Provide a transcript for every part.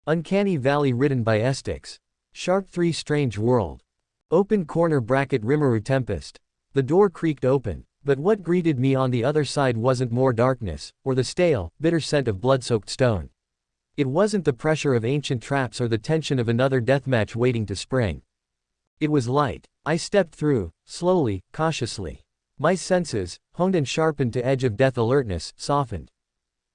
Uncanny Valley written by Aestics. Sharp 3 Strange World. Open corner bracket Rimuru Tempest. The door creaked open, but what greeted me on the other side wasn't more darkness, or the stale, bitter scent of blood-soaked stone. It wasn't the pressure of ancient traps or the tension of another deathmatch waiting to spring. It was light. I stepped through, slowly, cautiously. My senses, honed and sharpened to edge of death alertness, softened.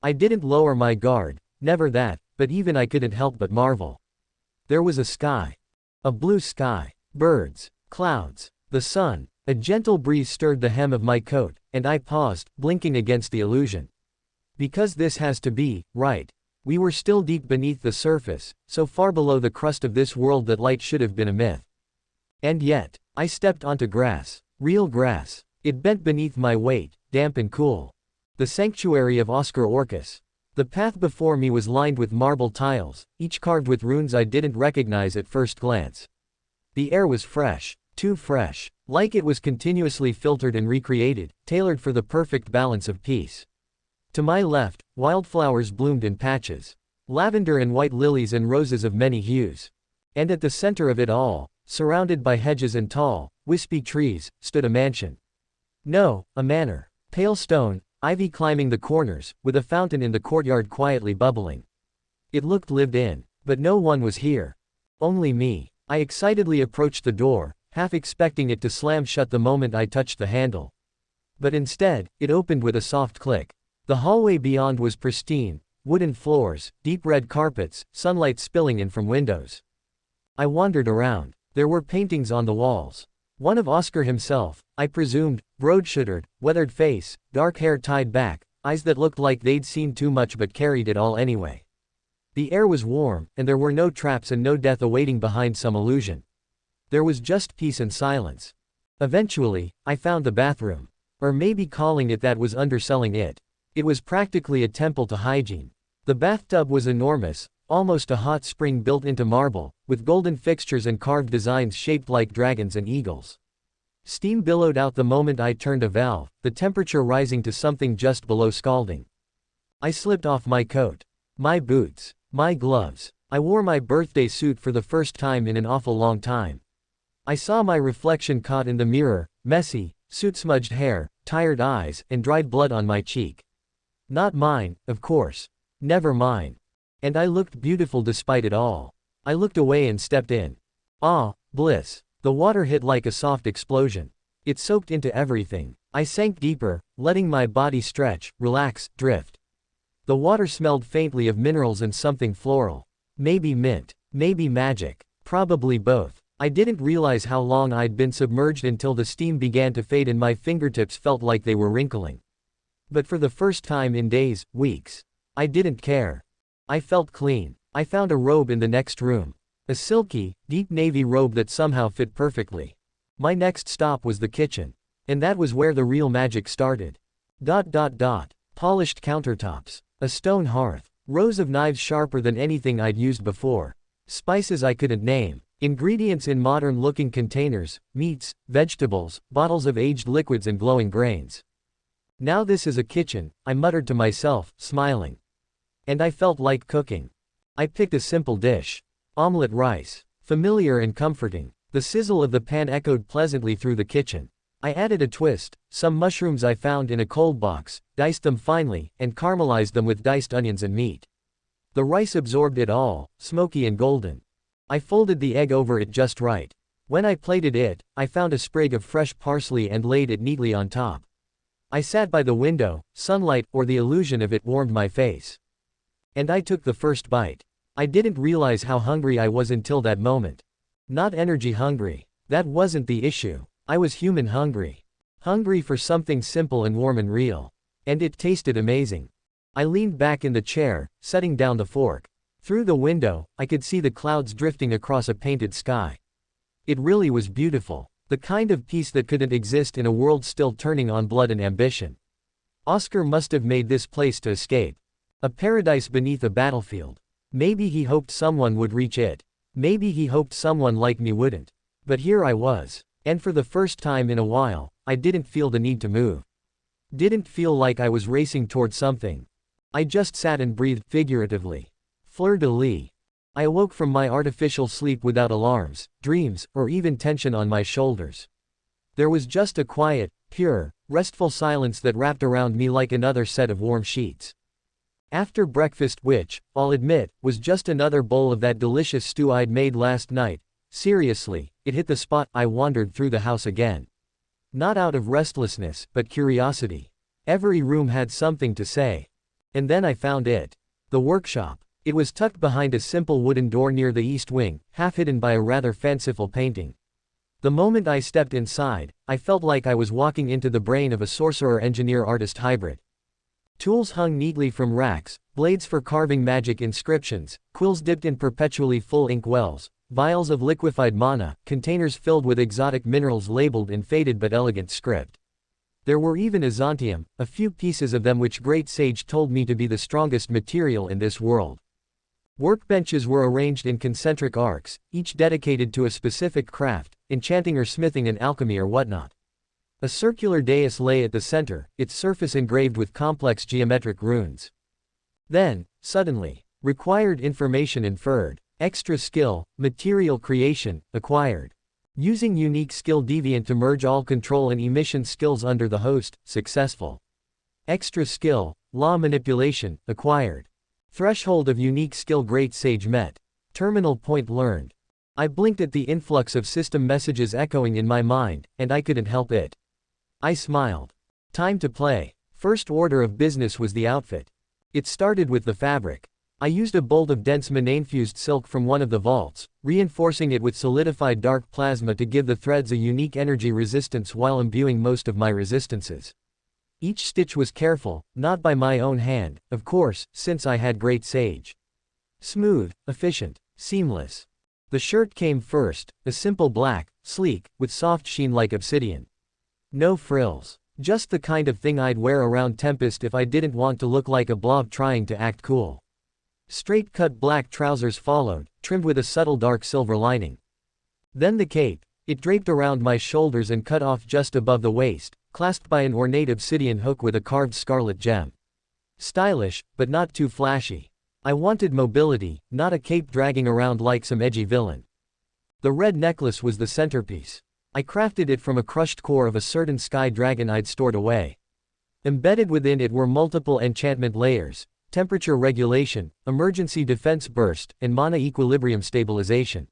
I didn't lower my guard, never that, but even I couldn't help but marvel. There was a sky. A blue sky. Birds. Clouds. The sun. A gentle breeze stirred the hem of my coat, and I paused, blinking against the illusion. Because this has to be, right. We were still deep beneath the surface, so far below the crust of this world that light should have been a myth. And yet, I stepped onto grass. Real grass. It bent beneath my weight, damp and cool. The sanctuary of Oscar Orcus. The path before me was lined with marble tiles, each carved with runes I didn't recognize at first glance. The air was fresh, too fresh, like it was continuously filtered and recreated, tailored for the perfect balance of peace. To my left, wildflowers bloomed in patches. Lavender and white lilies and roses of many hues. And at the center of it all, surrounded by hedges and tall, wispy trees, stood a mansion. No, a manor. Pale stone, ivy climbing the corners, with a fountain in the courtyard quietly bubbling. It looked lived in, but no one was here. Only me. I excitedly approached the door, half expecting it to slam shut the moment I touched the handle. But instead, it opened with a soft click. The hallway beyond was pristine, wooden floors, deep red carpets, sunlight spilling in from windows. I wandered around. There were paintings on the walls. One of Oscar himself, I presumed, broad-shouldered, weathered face, dark hair tied back, eyes that looked like they'd seen too much but carried it all anyway. The air was warm, and there were no traps and no death awaiting behind some illusion. There was just peace and silence. Eventually, I found the bathroom. Or maybe calling it that was underselling it. It was practically a temple to hygiene. The bathtub was enormous, almost a hot spring built into marble, with golden fixtures and carved designs shaped like dragons and eagles. Steam billowed out the moment I turned a valve, the temperature rising to something just below scalding. I slipped off my coat. My boots. My gloves. I wore my birthday suit for the first time in an awful long time. I saw my reflection caught in the mirror, messy, soot-smudged hair, tired eyes, and dried blood on my cheek. Not mine, of course. Never mine. And I looked beautiful despite it all. I looked away and stepped in. Ah, bliss. The water hit like a soft explosion. It soaked into everything. I sank deeper, letting my body stretch, relax, drift. The water smelled faintly of minerals and something floral. Maybe mint. Maybe magic. Probably both. I didn't realize how long I'd been submerged until the steam began to fade and my fingertips felt like they were wrinkling. But for the first time in days, weeks, I didn't care. I felt clean. I found a robe in the next room. A silky, deep navy robe that somehow fit perfectly. My next stop was the kitchen. And that was where the real magic started. Polished countertops. A stone hearth. Rows of knives sharper than anything I'd used before. Spices I couldn't name. Ingredients in modern-looking containers, meats, vegetables, bottles of aged liquids and glowing grains. Now this is a kitchen, I muttered to myself, smiling. And I felt like cooking. I picked a simple dish. Omelette rice. Familiar and comforting. The sizzle of the pan echoed pleasantly through the kitchen. I added a twist, some mushrooms I found in a cold box, diced them finely, and caramelized them with diced onions and meat. The rice absorbed it all, smoky and golden. I folded the egg over it just right. When I plated it, I found a sprig of fresh parsley and laid it neatly on top. I sat by the window, sunlight, or the illusion of it warmed my face. And I took the first bite. I didn't realize how hungry I was until that moment. Not energy hungry. That wasn't the issue. I was human hungry. Hungry for something simple and warm and real. And it tasted amazing. I leaned back in the chair, setting down the fork. Through the window, I could see the clouds drifting across a painted sky. It really was beautiful. The kind of peace that couldn't exist in a world still turning on blood and ambition. Oscar must have made this place to escape. A paradise beneath a battlefield. Maybe he hoped someone would reach it. Maybe he hoped someone like me wouldn't. But here I was. And for the first time in a while, I didn't feel the need to move. Didn't feel like I was racing toward something. I just sat and breathed, figuratively. Fleur-de-lis. I awoke from my artificial sleep without alarms, dreams, or even tension on my shoulders. There was just a quiet, pure, restful silence that wrapped around me like another set of warm sheets. After breakfast, which, I'll admit, was just another bowl of that delicious stew I'd made last night, seriously, it hit the spot. I wandered through the house again. Not out of restlessness, but curiosity. Every room had something to say. And then I found it. The workshop. It was tucked behind a simple wooden door near the east wing, half hidden by a rather fanciful painting. The moment I stepped inside, I felt like I was walking into the brain of a sorcerer-engineer-artist hybrid. Tools hung neatly from racks, blades for carving magic inscriptions, quills dipped in perpetually full ink wells, vials of liquefied mana, containers filled with exotic minerals labeled in faded but elegant script. There were even Azantium, a few pieces of them which Great Sage told me to be the strongest material in this world. Workbenches were arranged in concentric arcs, each dedicated to a specific craft, enchanting or smithing and alchemy or whatnot. A circular dais lay at the center, its surface engraved with complex geometric runes. Then, suddenly, required information inferred, extra skill, material creation, acquired. Using unique skill deviant to merge all control and emission skills under the host, successful. Extra skill, law manipulation, acquired. Threshold of unique skill Great Sage met. Terminal point learned. I blinked at the influx of system messages echoing in my mind, and I couldn't help it. I smiled. Time to play. First order of business was the outfit. It started with the fabric. I used a bolt of dense mana-infused silk from one of the vaults, reinforcing it with solidified dark plasma to give the threads a unique energy resistance while imbuing most of my resistances. Each stitch was careful, not by my own hand, of course, since I had Great Sage. Smooth, efficient, seamless. The shirt came first, a simple black, sleek, with soft sheen like obsidian. No frills. Just the kind of thing I'd wear around Tempest if I didn't want to look like a blob trying to act cool. Straight-cut black trousers followed, trimmed with a subtle dark silver lining. Then the cape. It draped around my shoulders and cut off just above the waist, clasped by an ornate obsidian hook with a carved scarlet gem. Stylish, but not too flashy. I wanted mobility, not a cape dragging around like some edgy villain. The red necklace was the centerpiece. I crafted it from a crushed core of a certain sky dragon I'd stored away. Embedded within it were multiple enchantment layers, temperature regulation, emergency defense burst, and mana equilibrium stabilization.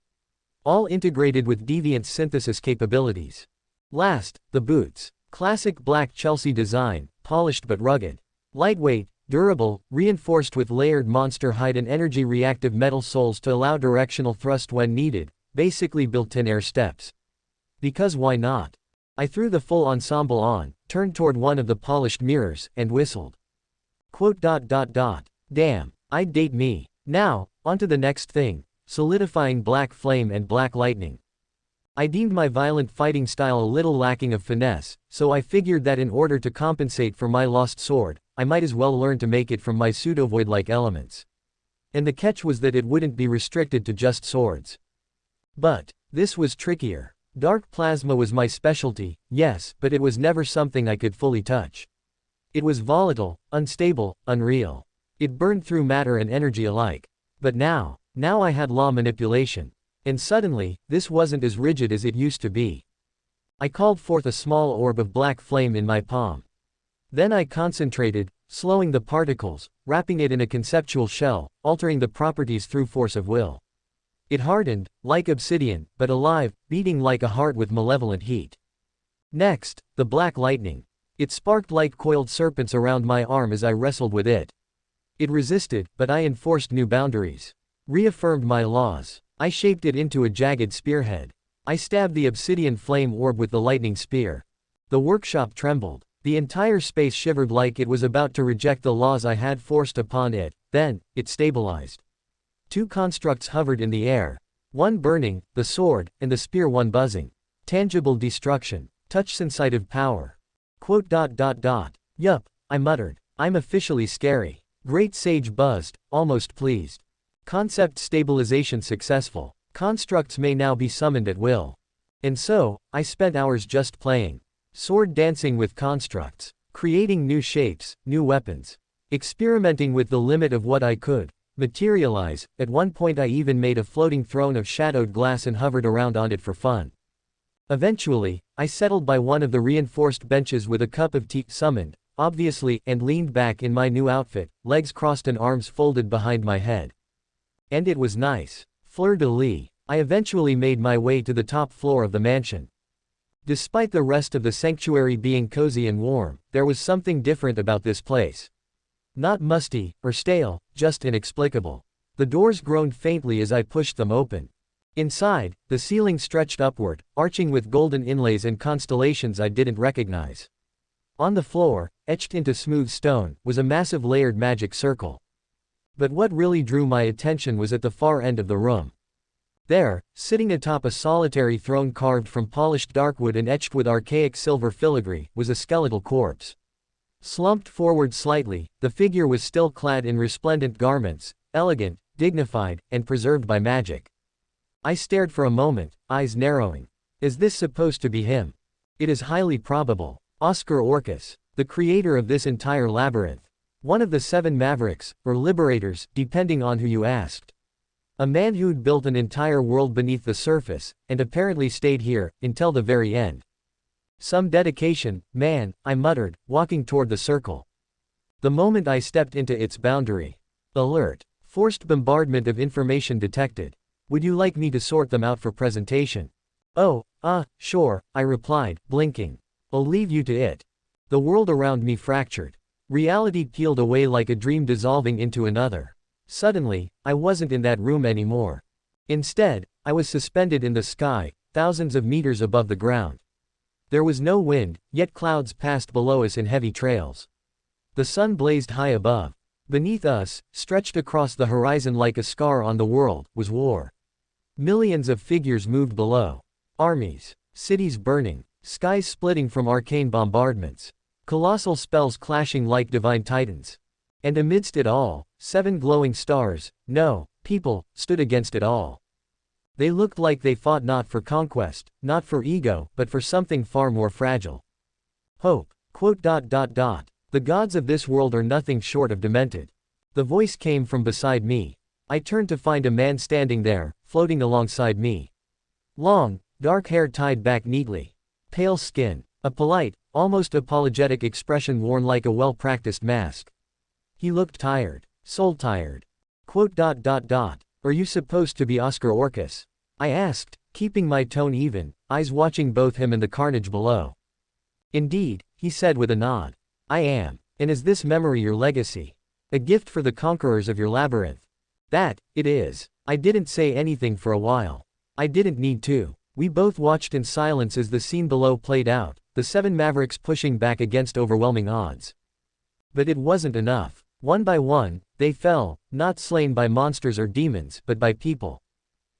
All integrated with deviant synthesis capabilities. Last, the boots. Classic black Chelsea design, polished but rugged. Lightweight, durable, reinforced with layered monster hide and energy-reactive metal soles to allow directional thrust when needed, basically built-in air steps. Because why not? I threw the full ensemble on, turned toward one of the polished mirrors, and whistled. Damn, I'd date me. Now, onto the next thing, solidifying black flame and black lightning. I deemed my violent fighting style a little lacking of finesse, so I figured that in order to compensate for my lost sword, I might as well learn to make it from my pseudo-void-like elements. And the catch was that it wouldn't be restricted to just swords. But this was trickier. Dark plasma was my specialty, yes, but it was never something I could fully touch. It was volatile, unstable, unreal. It burned through matter and energy alike. But now I had law manipulation. And suddenly, this wasn't as rigid as it used to be. I called forth a small orb of black flame in my palm. Then I concentrated, slowing the particles, wrapping it in a conceptual shell, altering the properties through force of will. It hardened, like obsidian, but alive, beating like a heart with malevolent heat. Next, the black lightning. It sparked like coiled serpents around my arm as I wrestled with it. It resisted, but I enforced new boundaries. Reaffirmed my laws. I shaped it into a jagged spearhead. I stabbed the obsidian flame orb with the lightning spear. The workshop trembled. The entire space shivered like it was about to reject the laws I had forced upon it. Then, it stabilized. Two constructs hovered in the air. One burning, the sword, and the spear one buzzing. Tangible destruction. Touch-sensitive power. Yup, I muttered. I'm officially scary. Great Sage buzzed, almost pleased. Concept stabilization successful. Constructs may now be summoned at will. And so, I spent hours just playing. Sword dancing with constructs. Creating new shapes, new weapons. Experimenting with the limit of what I could, materialize. At one point I even made a floating throne of shadowed glass and hovered around on it for fun. Eventually, I settled by one of the reinforced benches with a cup of tea summoned, obviously, and leaned back in my new outfit, legs crossed and arms folded behind my head. And it was nice. Fleur-de-lis. I eventually made my way to the top floor of the mansion. Despite the rest of the sanctuary being cozy and warm, there was something different about this place. Not musty, or stale, just inexplicable. The doors groaned faintly as I pushed them open. Inside, the ceiling stretched upward, arching with golden inlays and constellations I didn't recognize. On the floor, etched into smooth stone, was a massive layered magic circle. But what really drew my attention was at the far end of the room. There, sitting atop a solitary throne carved from polished darkwood and etched with archaic silver filigree, was a skeletal corpse. Slumped forward slightly, the figure was still clad in resplendent garments, elegant, dignified, and preserved by magic. I stared for a moment, eyes narrowing. Is this supposed to be him? It is highly probable. Oscar Orcus, the creator of this entire labyrinth. One of the 7 mavericks, or liberators, depending on who you asked. A man who'd built an entire world beneath the surface, and apparently stayed here, until the very end. Some dedication, man, I muttered, walking toward the circle. The moment I stepped into its boundary. Alert. Forced bombardment of information detected. Would you like me to sort them out for presentation? Oh, sure, I replied, blinking. I'll leave you to it. The world around me fractured. Reality peeled away like a dream dissolving into another. Suddenly, I wasn't in that room anymore. Instead, I was suspended in the sky, thousands of meters above the ground. There was no wind, yet clouds passed below us in heavy trails. The sun blazed high above. Beneath us, stretched across the horizon like a scar on the world, was war. Millions of figures moved below. Armies. Cities burning. Skies splitting from arcane bombardments. Colossal spells clashing like divine titans. And amidst it all, 7 glowing stars, no, people, stood against it all. They looked like they fought not for conquest, not for ego, but for something far more fragile. Hope. The gods of this world are nothing short of demented. The voice came from beside me. I turned to find a man standing there, floating alongside me. Long, dark hair tied back neatly. Pale skin. A polite, almost apologetic expression worn like a well-practiced mask. He looked tired. Soul-tired. Are you supposed to be Oscar Orcus? I asked, keeping my tone even, eyes watching both him and the carnage below. Indeed, he said with a nod. I am. And is this memory your legacy? A gift for the conquerors of your labyrinth? That, it is. I didn't say anything for a while. I didn't need to. We both watched in silence as the scene below played out, the 7 mavericks pushing back against overwhelming odds. But it wasn't enough. One by one, they fell, not slain by monsters or demons, but by people.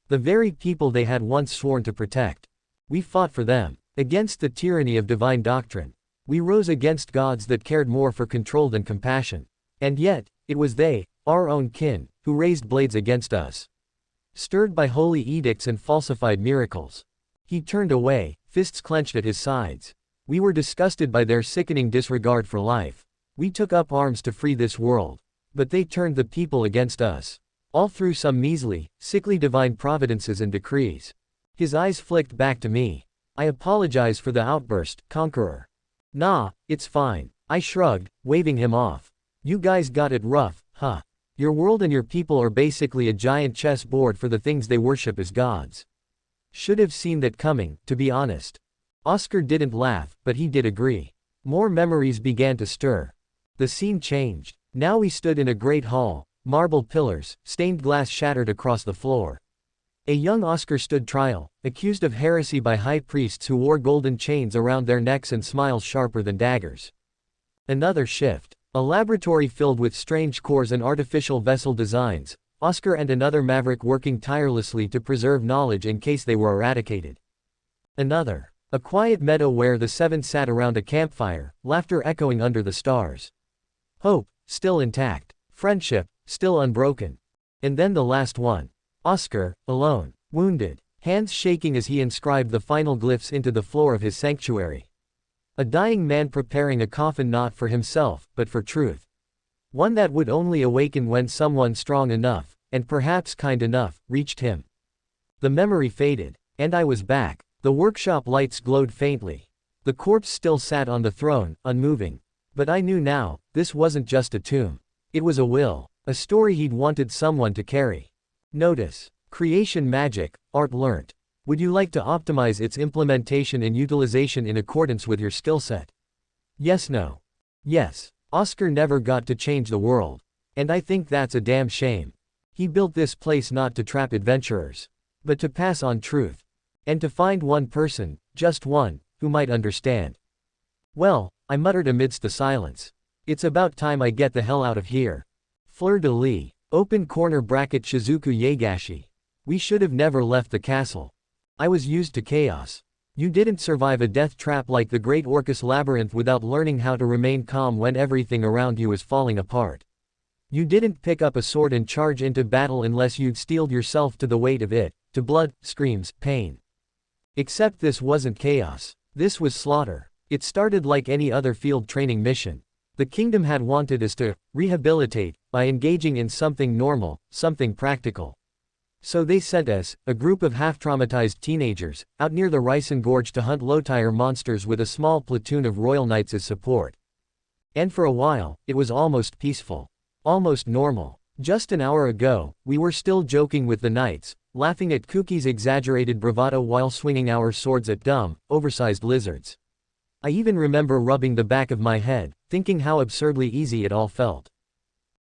The very people they had once sworn to protect. We fought for them, against the tyranny of divine doctrine. We rose against gods that cared more for control than compassion. And yet, it was they, our own kin, who raised blades against us. Stirred by holy edicts and falsified miracles. He turned away, fists clenched at his sides. We were disgusted by their sickening disregard for life. We took up arms to free this world. But they turned the people against us. All through some measly, sickly divine providences and decrees. His eyes flicked back to me. I apologize for the outburst, Conqueror. Nah, it's fine. I shrugged, waving him off. You guys got it rough, huh? Your world and your people are basically a giant chess board for the things they worship as gods. Should have seen that coming, to be honest. Oscar didn't laugh, but he did agree. More memories began to stir. The scene changed. Now we stood in a great hall, marble pillars, stained glass shattered across the floor. A young Oscar stood trial, accused of heresy by high priests who wore golden chains around their necks and smiles sharper than daggers. Another shift. A laboratory filled with strange cores and artificial vessel designs, Oscar and another maverick working tirelessly to preserve knowledge in case they were eradicated. Another. A quiet meadow where the 7 sat around a campfire, laughter echoing under the stars. Hope, still intact. Friendship, still unbroken. And then the last one. Oscar, alone, wounded, hands shaking as he inscribed the final glyphs into the floor of his sanctuary. A dying man preparing a coffin not for himself, but for truth. One that would only awaken when someone strong enough, and perhaps kind enough, reached him. The memory faded, and I was back. The workshop lights glowed faintly. The corpse still sat on the throne, unmoving. But I knew now, this wasn't just a tomb. It was a will, a story he'd wanted someone to carry. Notice. Creation magic, art learnt. Would you like to optimize its implementation and utilization in accordance with your skill set? Yes, no. Yes. Oscar never got to change the world. And I think that's a damn shame. He built this place not to trap adventurers, but to pass on truth. And to find one person, just one, who might understand. Well, I muttered amidst the silence. It's about time I get the hell out of here. Fleur-de-lis. Open corner bracket Shizuku Yagashi. We should have never left the castle. I was used to chaos. You didn't survive a death trap like the Great Orcus Labyrinth without learning how to remain calm when everything around you is falling apart. You didn't pick up a sword and charge into battle unless you'd steeled yourself to the weight of it, to blood, screams, pain. Except this wasn't chaos. This was slaughter. It started like any other field training mission. The kingdom had wanted us to rehabilitate by engaging in something normal, something practical. So they sent us, a group of half-traumatized teenagers, out near the Ricin Gorge to hunt low-tier monsters with a small platoon of royal knights as support. And for a while, it was almost peaceful. Almost normal. Just an hour ago, we were still joking with the knights, laughing at Kuki's exaggerated bravado while swinging our swords at dumb, oversized lizards. I even remember rubbing the back of my head, thinking how absurdly easy it all felt.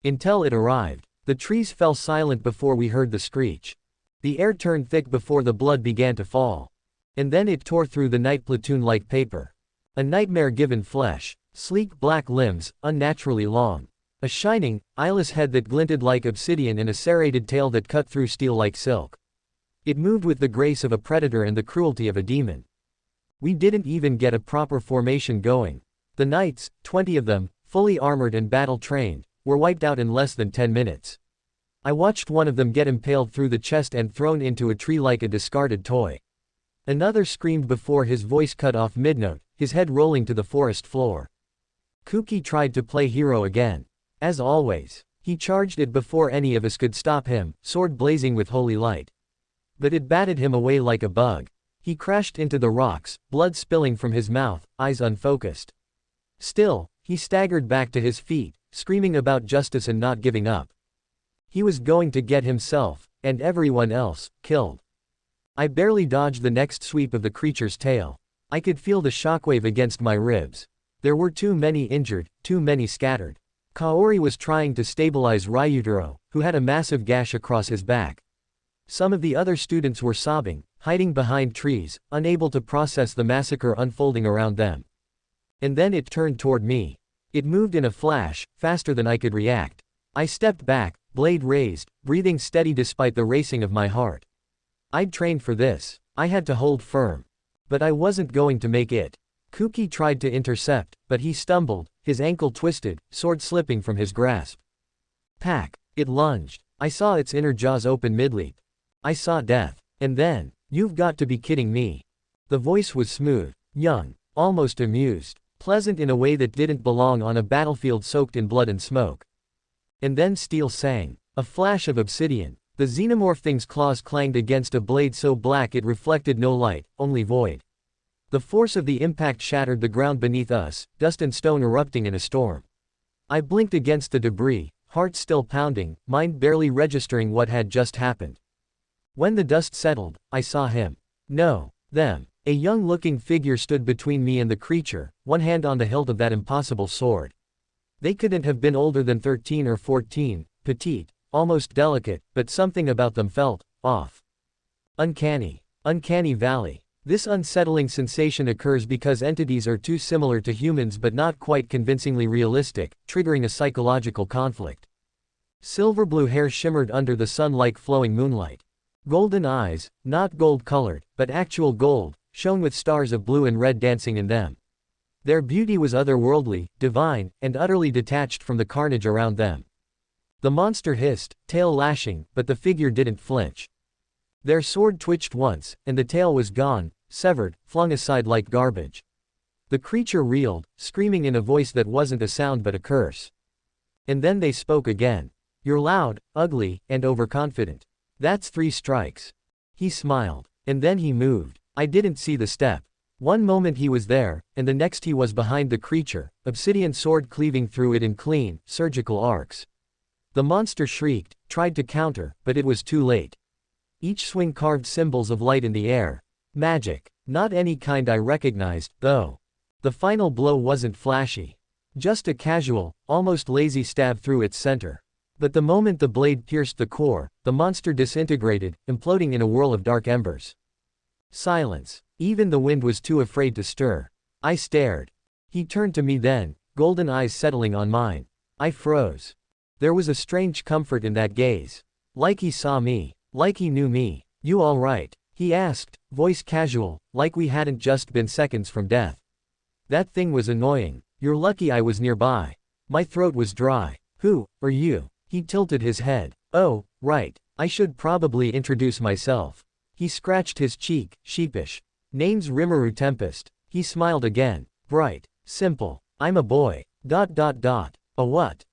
Until it arrived. The trees fell silent before we heard the screech. The air turned thick before the blood began to fall. And then it tore through the night platoon like paper. A nightmare given flesh, sleek black limbs, unnaturally long. A shining, eyeless head that glinted like obsidian and a serrated tail that cut through steel like silk. It moved with the grace of a predator and the cruelty of a demon. We didn't even get a proper formation going. The knights, 20 of them, fully armored and battle-trained, were wiped out in less than 10 minutes. I watched one of them get impaled through the chest and thrown into a tree like a discarded toy. Another screamed before his voice cut off mid-note, his head rolling to the forest floor. Kuki tried to play hero again. As always, he charged it before any of us could stop him, sword blazing with holy light. But it batted him away like a bug. He crashed into the rocks, blood spilling from his mouth, eyes unfocused. Still, he staggered back to his feet, screaming about justice and not giving up. He was going to get himself, and everyone else, killed. I barely dodged the next sweep of the creature's tail. I could feel the shockwave against my ribs. There were too many injured, too many scattered. Kaori was trying to stabilize Ryutaro, who had a massive gash across his back. Some of the other students were sobbing, hiding behind trees, unable to process the massacre unfolding around them. And then it turned toward me. It moved in a flash, faster than I could react. I stepped back, blade raised, breathing steady despite the racing of my heart. I'd trained for this. I had to hold firm. But I wasn't going to make it. Kuki tried to intercept, but he stumbled, his ankle twisted, sword slipping from his grasp. Pack. It lunged. I saw its inner jaws open mid-leap. I saw death. And then, you've got to be kidding me. The voice was smooth, young, almost amused, pleasant in a way that didn't belong on a battlefield soaked in blood and smoke. And then steel sang. A flash of obsidian. The xenomorph thing's claws clanged against a blade so black it reflected no light, only void. The force of the impact shattered the ground beneath us, dust and stone erupting in a storm. I blinked against the debris, heart still pounding, mind barely registering what had just happened. When the dust settled, I saw him. No, them. A young-looking figure stood between me and the creature, one hand on the hilt of that impossible sword. They couldn't have been older than 13 or 14, petite, almost delicate, but something about them felt off. Uncanny. Uncanny valley. This unsettling sensation occurs because entities are too similar to humans but not quite convincingly realistic, triggering a psychological conflict. Silver blue hair shimmered under the sun like flowing moonlight. Golden eyes, not gold-colored, but actual gold, shone with stars of blue and red dancing in them. Their beauty was otherworldly, divine, and utterly detached from the carnage around them. The monster hissed, tail lashing, but the figure didn't flinch. Their sword twitched once, and the tail was gone, severed, flung aside like garbage. The creature reeled, screaming in a voice that wasn't a sound but a curse. And then they spoke again. You're loud, ugly, and overconfident. That's 3 strikes. He smiled. And then he moved. I didn't see the step. One moment he was there, and the next he was behind the creature, obsidian sword cleaving through it in clean, surgical arcs. The monster shrieked, tried to counter, but it was too late. Each swing carved symbols of light in the air. Magic. Not any kind I recognized, though. The final blow wasn't flashy. Just a casual, almost lazy stab through its center. But the moment the blade pierced the core, the monster disintegrated, imploding in a whirl of dark embers. Silence. Even the wind was too afraid to stir. I stared. He turned to me then, golden eyes settling on mine. I froze. There was a strange comfort in that gaze. Like he saw me. Like he knew me. You all right? He asked, voice casual, like we hadn't just been seconds from death. That thing was annoying. You're lucky I was nearby. My throat was dry. Who are you? He tilted his head. Oh, right. I should probably introduce myself. He scratched his cheek, sheepish. Name's Rimuru Tempest. He smiled again. Bright. Simple. I'm a boy. A what?